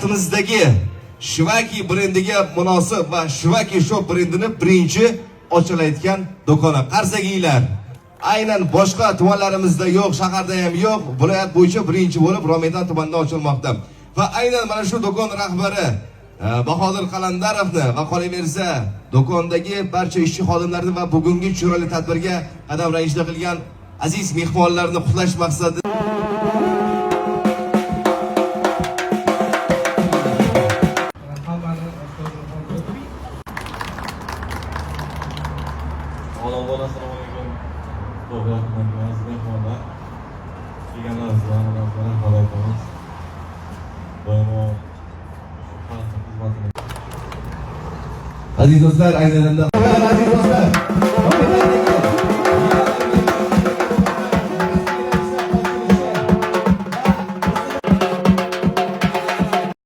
viloyatimizdagi Shivaki brendiga munosib va Shivaki Shop brendini birinchi ochilayotgan do'koni. Qarsagiylar. Aynan boshqa tumanlarimizda yo'q, shaharda ham yo'q, viloyat bo'yicha birinchi bo'lib Romitan tumanida ochilmoqda. Va aynan mana shu do'kon rahbari Bahodir Qalandarovni va qolaversa do'kondagi barcha ishchi xodimlarni va bugungi chiroyli tadbirga qadam rayishda qilgan aziz mehmonlarni qutlash maqsadida aziz do'stlar, aynan